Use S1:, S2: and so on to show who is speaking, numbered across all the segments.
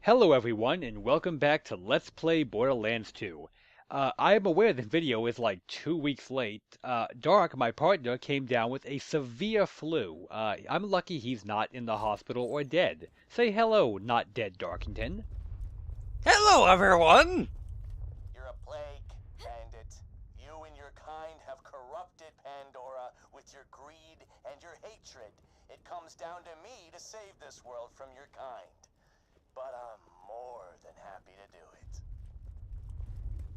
S1: Hello everyone, and welcome back to Let's Play Borderlands 2. I am aware this video is like 2 weeks late. Dark, my partner, came down with a severe flu. I'm lucky he's not in the hospital or dead. Say hello, not dead Darkington.
S2: Hello, everyone!
S3: You're a plague, bandit. You and your kind have corrupted Pandora with your greed and your hatred. It comes down to me to save this world from your kind. But I'm more than happy to do it.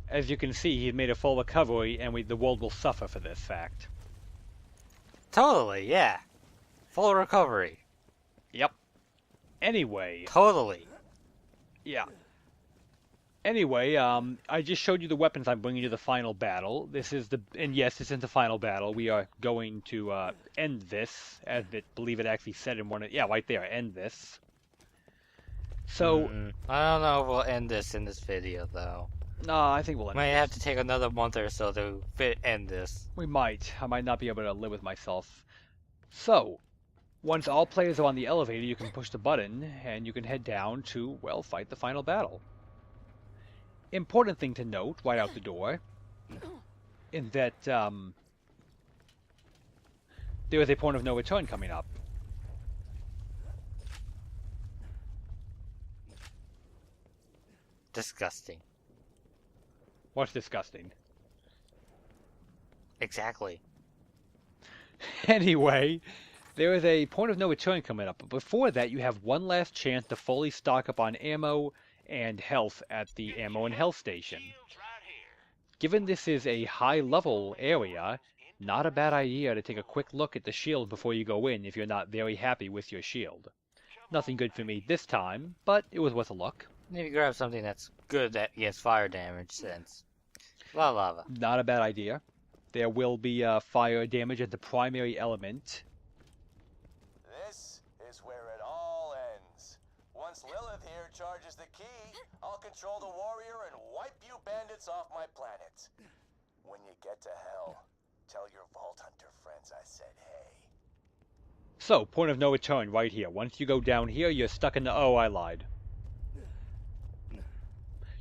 S1: As you can see, he's made a full recovery, and the world will suffer for this fact.
S2: Totally, yeah. Full recovery.
S1: Yep. Anyway.
S2: Totally.
S1: Yeah. Anyway, I just showed you the weapons I'm bringing to the final battle. And yes, this is the final battle. We are going to end this, as I believe it actually said in one of, yeah, right there, end this. So,
S2: I don't know if we'll end this in this video, though.
S1: No, I think we'll end
S2: Might
S1: this.
S2: have to take another month or so to end this.
S1: We might. I might not be able to live with myself. So, once all players are on the elevator, you can push the button, and you can head down to, well, fight the final battle. Important thing to note, right out the door, is that, there is a point of no return coming up.
S2: Disgusting.
S1: What's disgusting?
S2: Exactly.
S1: Anyway, there is a point of no return coming up, but before that you have one last chance to fully stock up on ammo and health at the ammo and health station. Given this is a high-level area, not a bad idea to take a quick look at the shield before you go in if you're not very happy with your shield. Nothing good for me this time, but it was worth a look.
S2: Maybe grab something that's good against fire damage, since La lava.
S1: Not a bad idea. There will be fire damage at the primary element.
S3: This is where it all ends. Once Lilith here charges the key, I'll control the warrior and wipe you bandits off my planet. When you get to hell, tell your Vault Hunter friends I said hey.
S1: So, point of no return right here. Once you go down here, you're stuck in the... Oh, I lied.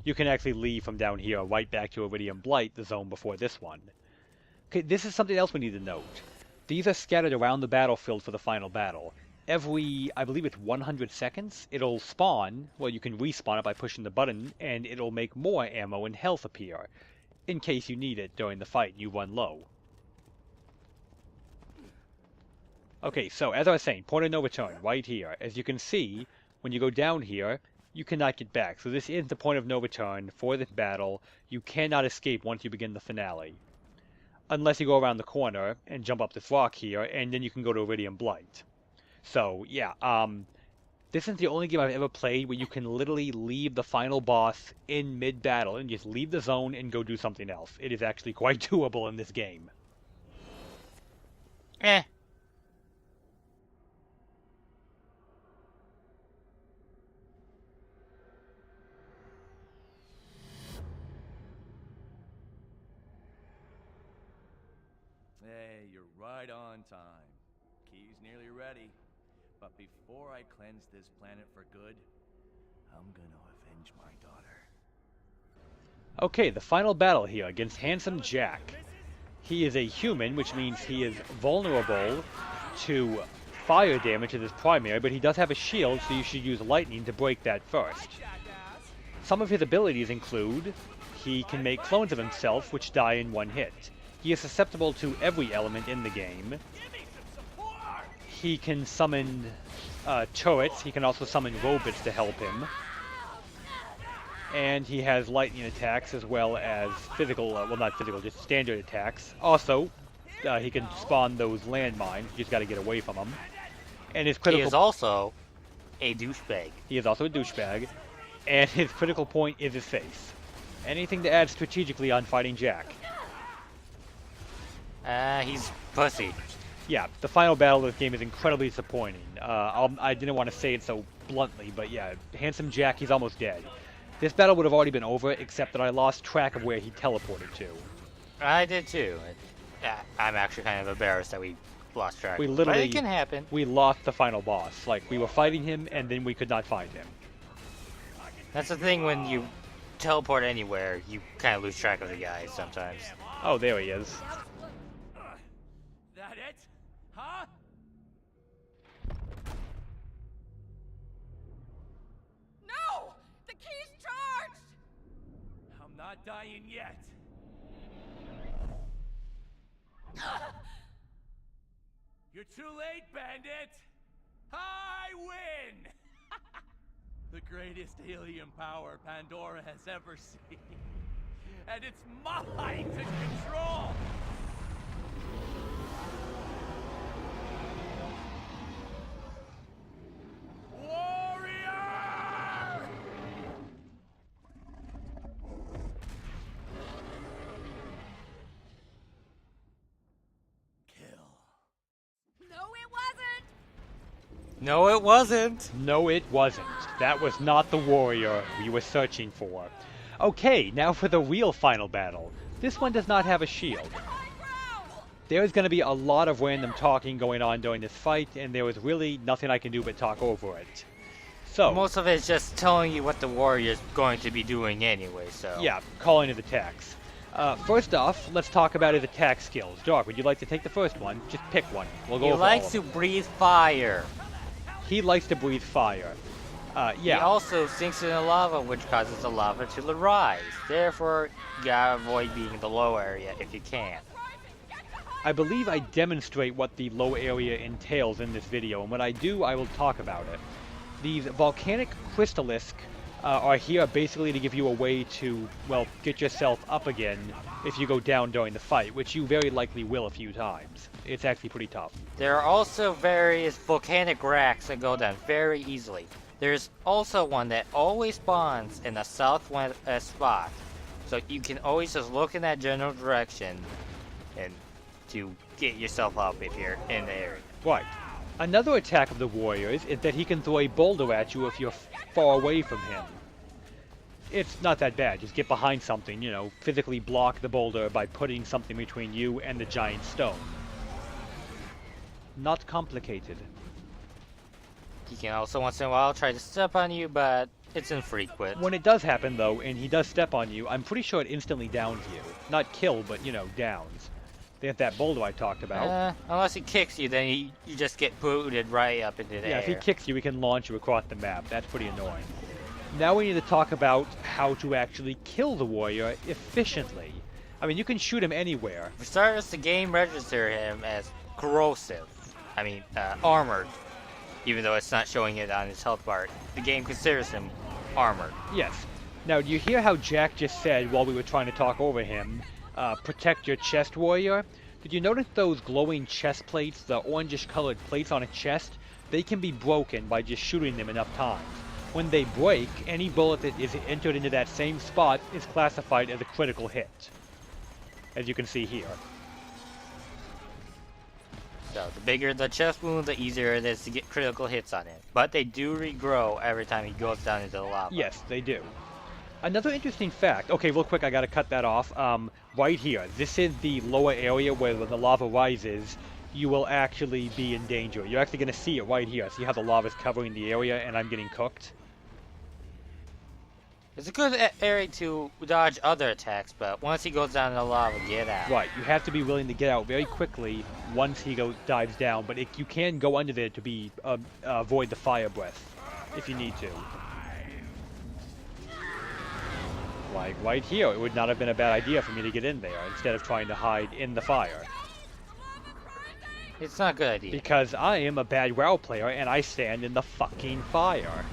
S1: You can actually leave from down here right back to Iridium Blight, the zone before this one. Okay, this is something else we need to note. These are scattered around the battlefield for the final battle. Every, I believe it's 100 seconds, it'll spawn, well you can respawn it by pushing the button, and it'll make more ammo and health appear, in case you need it during the fight and you run low. Okay, so as I was saying, point of no return, right here. As you can see, when you go down here, you cannot get back. So this is the point of no return for this battle. You cannot escape once you begin the finale. Unless you go around the corner and jump up this rock here, and then you can go to Iridium Blight. So, yeah, this is the only game I've ever played where you can literally leave the final boss in mid-battle and just leave the zone and go do something else. It is actually quite doable in this game.
S2: Eh.
S4: Hey, you're right on time. Key's nearly ready. But before I cleanse this planet for good, I'm gonna avenge my daughter.
S1: Okay, the final battle here against Handsome Jack. He is a human, which means he is vulnerable to fire damage as his primary, but he does have a shield, so you should use lightning to break that first. Some of his abilities include, he can make clones of himself, which die in one hit. He is susceptible to every element in the game. He can summon turrets. He can also summon robots to help him. And he has lightning attacks as well as physical, well not physical, just standard attacks. Also, he can spawn those landmines. You just gotta get away from them. And his critical...
S2: He is also a douchebag.
S1: He is also a douchebag. And his critical point is his face. Anything to add strategically on fighting Jack?
S2: He's pussy.
S1: Yeah, the final battle of this game is incredibly disappointing. I didn't want to say it so bluntly, but yeah, Handsome Jack, he's almost dead. This battle would have already been over, except that I lost track of where he teleported to.
S2: I did too. I'm actually kind of embarrassed that we lost track.
S1: We literally,
S2: but it can happen.
S1: We lost the final boss. Like, we were fighting him, and then we could not find him.
S2: That's the thing when you teleport anywhere, you kind of lose track of the guy sometimes.
S1: Oh, there he is.
S4: That it? Huh?
S5: No! The key's charged!
S4: I'm not dying yet. You're too late, bandit! I win! The greatest alien power Pandora has ever seen. And it's mine to control! Warrior! Kill.
S5: No, it wasn't!
S2: No, it wasn't.
S1: No, it wasn't. That was not the warrior we were searching for. Okay, now for the real final battle. This one does not have a shield. There is going to be a lot of random talking going on during this fight, and there is really nothing I can do but talk over it. So,
S2: Most of it's just telling you what the warrior's going to be doing anyway, so...
S1: yeah, calling his attacks. First off, let's talk about his attack skills. Doc, would you like to take the first one? Just pick one. We'll go
S2: He
S1: over all
S2: likes
S1: of
S2: to
S1: them.
S2: breathe fire.
S1: He likes to breathe fire.
S2: He
S1: Yeah.
S2: also sinks in the lava, which causes the lava to rise. Therefore, you gotta avoid being in the low area if you can.
S1: I believe I demonstrate what the low area entails in this video, and when I do, I will talk about it. These volcanic crystallisks are here basically to give you a way to, well, get yourself up again if you go down during the fight, which you very likely will a few times. It's actually pretty tough.
S2: There are also various volcanic racks that go down very easily. There's also one that always spawns in the southwest spot, so you can always just look in that general direction and to get yourself up if you're in the area.
S1: Right. Another attack of the warriors is that he can throw a boulder at you if you're far away from him. It's not that bad. Just get behind something, you know, physically block the boulder by putting something between you and the giant stone. Not complicated.
S2: He can also once in a while try to step on you, but it's infrequent.
S1: When it does happen, though, and he does step on you, I'm pretty sure it instantly downs you. Not kill, but, you know, downs. There's that boulder I talked about.
S2: Unless he kicks you, then you just get booted right up into the
S1: Yeah,
S2: air.
S1: if he kicks you, he can launch you across the map. That's pretty annoying. Now we need to talk about how to actually kill the warrior efficiently. I mean, you can shoot him anywhere.
S2: For starters, the game registers him as corrosive. Armored. Even though it's not showing it on his health bar, the game considers him armored.
S1: Yes. Now, do you hear how Jack just said while we were trying to talk over him, protect your chest, warrior? Did you notice those glowing chest plates, the orangish-colored plates on a chest? They can be broken by just shooting them enough times. When they break, any bullet that is entered into that same spot is classified as a critical hit, as you can see here.
S2: So the bigger the chest wound, the easier it is to get critical hits on it. But they do regrow every time he goes down into the lava.
S1: Yes, they do. Another interesting fact, okay, real quick, I gotta cut that off. Right here, this is the lower area where when the lava rises, you will actually be in danger. You're actually gonna see it right here. See how the lava's covering the area and I'm getting cooked?
S2: It's a good area to dodge other attacks, but once he goes down in the lava, get out.
S1: Right, you have to be willing to get out very quickly once he dives down, but you can go under there to be avoid the fire breath if you need to. Like right here, it would not have been a bad idea for me to get in there instead of trying to hide in the fire.
S2: It's not a good idea.
S1: Because I am a bad WoW player and I stand in the fucking fire.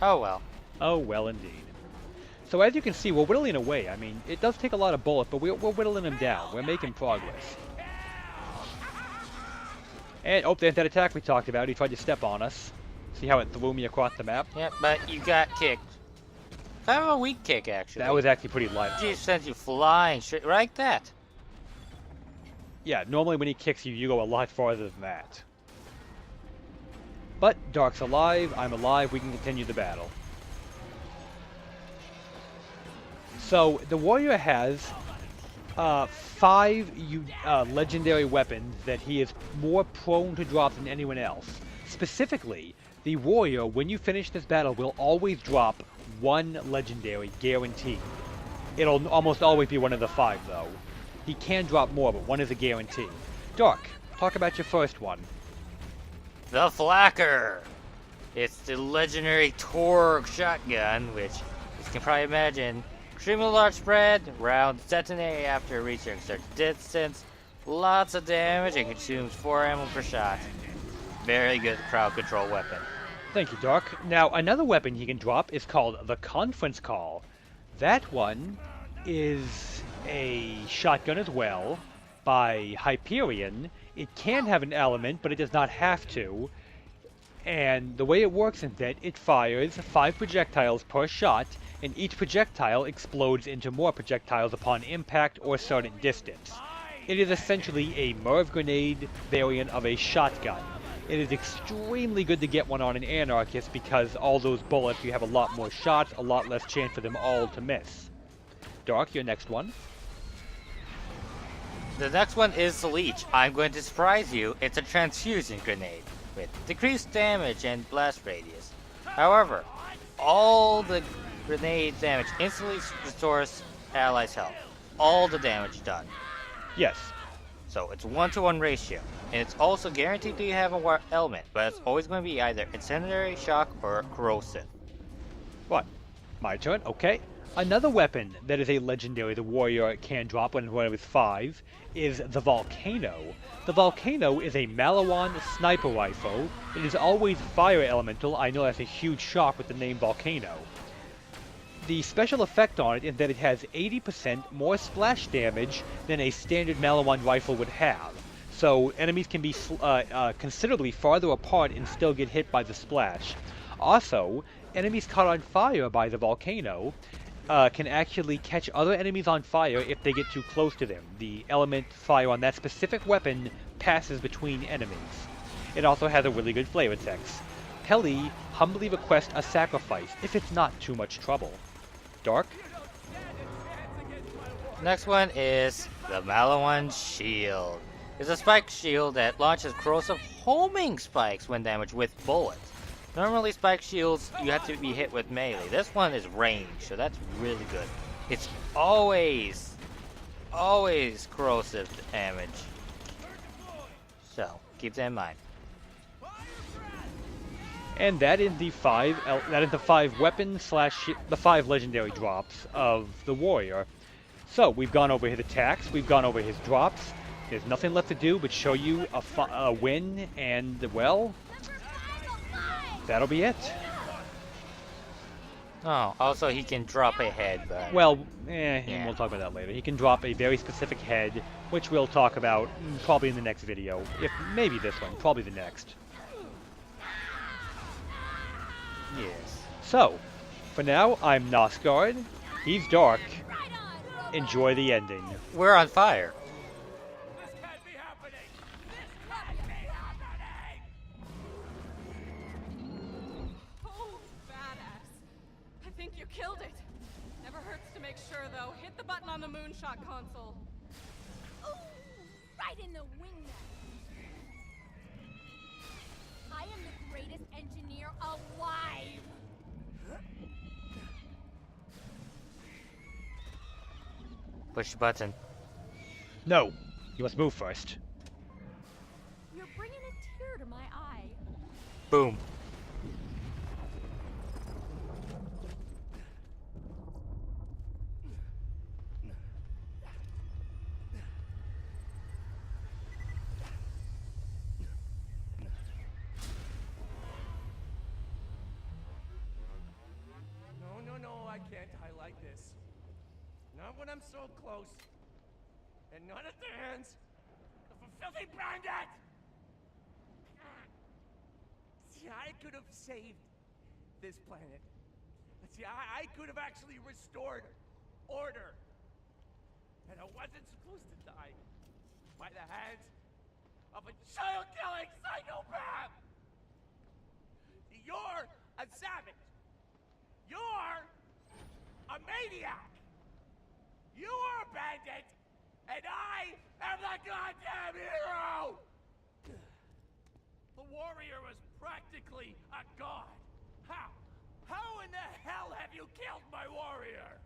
S2: Oh well.
S1: Oh well indeed. So as you can see, we're whittling away. I mean, it does take a lot of bullets, but we're whittling them down. We're making progress. And, oh, there's that attack we talked about. He tried to step on us. See how it threw me across the map?
S2: Yeah, but you got kicked. Kind of a weak kick, actually.
S1: That was actually pretty light.
S2: He sends you flying straight like that.
S1: Yeah, normally when he kicks you, you go a lot farther than that. But Dark's alive, I'm alive, we can continue the battle. So, the warrior has 5 legendary weapons that he is more prone to drop than anyone else. Specifically, The warrior, when you finish this battle, will always drop one legendary, guaranteed. It'll almost always be one of the 5, though. He can drop more, but one is a guarantee. Dark, talk about your first one.
S2: The Flacker! It's the legendary Torgue shotgun, which, as you can probably imagine, extremely large spread, rounds detonate after reaching a certain distance, lots of damage, and consumes 4 ammo per shot. Very good crowd control weapon.
S1: Thank you, Dark. Now, another weapon he can drop is called the Conference Call. That one is a shotgun as well, by Hyperion. It can have an element, but it does not have to. And the way it works is that it fires 5 projectiles per shot, and each projectile explodes into more projectiles upon impact or certain distance. It is essentially a Merv grenade variant of a shotgun. It is extremely good to get one on an Anarchist because all those bullets, you have a lot more shots, a lot less chance for them all to miss. Dark, your next one.
S2: The next one is the Leech. I'm going to surprise you. It's a transfusion grenade with decreased damage and blast radius. However, all the grenade damage instantly restores allies' health. All the damage done.
S1: Yes.
S2: So it's 1-to-1 ratio. And it's also guaranteed to have a element, but it's always going to be either incendiary, shock, or corrosive.
S1: What? My turn? Okay. Another weapon that is a legendary the warrior can drop when one of his 5 is the Volcano. The Volcano is a Malawan sniper rifle. It is always fire elemental. I know that's a huge shock with the name Volcano. The special effect on it is that it has 80% more splash damage than a standard Malawan rifle would have. So enemies can be considerably farther apart and still get hit by the splash. Also, enemies caught on fire by the Volcano can actually catch other enemies on fire if they get too close to them. The element fire on that specific weapon passes between enemies. It also has a really good flavor text. Pelly humbly requests a sacrifice if it's not too much trouble. Dark?
S2: Next one is the Malawan Shield. It's a spike shield that launches corrosive homing spikes when damaged with bullets. Normally spike shields, you have to be hit with melee. This one is range, so that's really good. It's always corrosive damage. So, keep that in mind.
S1: And that is the 5 weapons slash the 5 legendary drops of the warrior. So we've gone over his attacks, we've gone over his drops. There's nothing left to do but show you a win, and well, that'll be it.
S2: Oh, also he can drop a head, but...
S1: Well, we'll talk about that later. He can drop a very specific head, which we'll talk about probably in the next video. If maybe this one, probably the next.
S2: Yes.
S1: So, for now, I'm Nosgard. He's Dark. Enjoy the ending.
S2: We're on fire.
S3: This can't be happening! This can't be happening!
S5: Oh, badass. I think you killed it. Never hurts to make sure, though. Hit the button on the moonshot console.
S6: Ooh, right in the wing nut. I am the greatest engineer alive.
S2: Push the button.
S1: No, you must move first.
S6: You're bringing a tear to my eye.
S2: Boom.
S4: No, I can't highlight this. Not when I'm so close. And not at the hands of a filthy bandit! See, I could have saved this planet. See, I could have actually restored order. And I wasn't supposed to die by the hands of a child-killing psychopath! You're a savage! You're a maniac! You are a bandit! And I am the goddamn hero! The warrior was practically a god. How? How in the hell have you killed my warrior?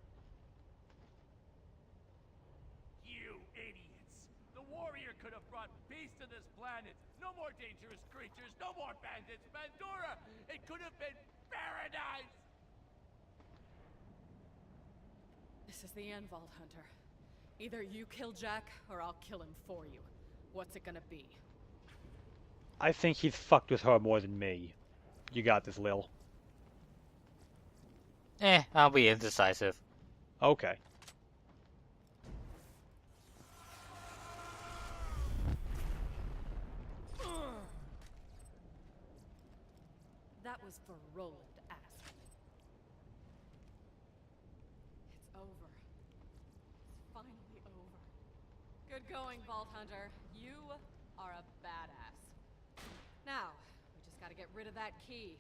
S4: You idiots! The warrior could have brought peace to this planet. No more dangerous creatures, no more bandits. Pandora! It could have been paradise!
S5: This is the end, Vault Hunter. Either you kill Jack, or I'll kill him for you. What's it gonna be?
S1: I think he's fucked with her more than me. You got this, Lil.
S2: I'll be indecisive.
S1: Okay.
S5: That was for Roland, asshole. It's over. It's finally over. Good going, Vault Hunter. You are a badass. Now, we just gotta get rid of that key.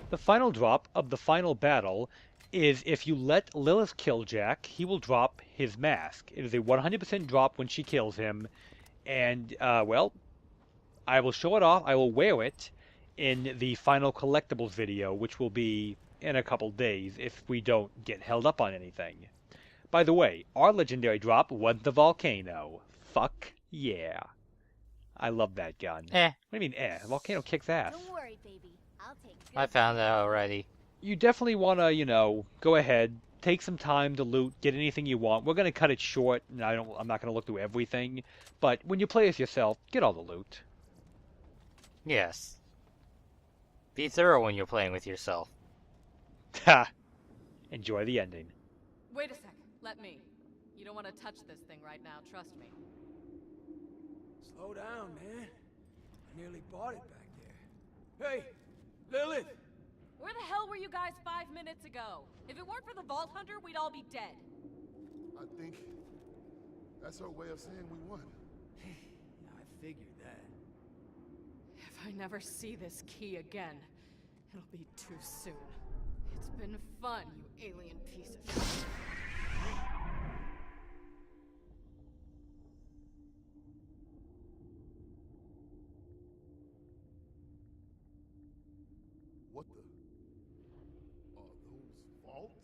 S1: The final drop of the final battle is if you let Lilith kill Jack, he will drop his mask. It is a 100% drop when she kills him, and, well, I will show it off. I will wear it in the final collectibles video, which will be in a couple days if we don't get held up on anything. By the way, our legendary drop was the volcano. Fuck yeah. I love that gun. What do you mean, The volcano kicks ass.
S6: Don't worry, baby. I'll take good
S2: I found that already.
S1: You definitely want to, you know, go ahead, take some time to loot, get anything you want. We're going to cut it short, and I'm not going to look through everything, but when you play as yourself, get all the loot.
S2: Yes. Be thorough when you're playing with yourself.
S1: Ha! Enjoy the ending.
S5: Wait a sec. Let me. You don't want to touch this thing right now, trust me.
S4: Slow down, man. I nearly bought it back there. Hey, Lilith!
S5: Where the hell were you guys 5 minutes ago? If it weren't for the Vault Hunter, we'd all be dead.
S7: I think that's her way of saying we won.
S4: Yeah, I figured that.
S5: If I never see this key again, it'll be too soon. It's been fun, you alien piece of shit.
S7: What the? Are those vaults?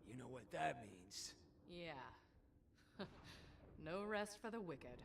S4: You know what that means.
S5: Yeah. No rest for the wicked.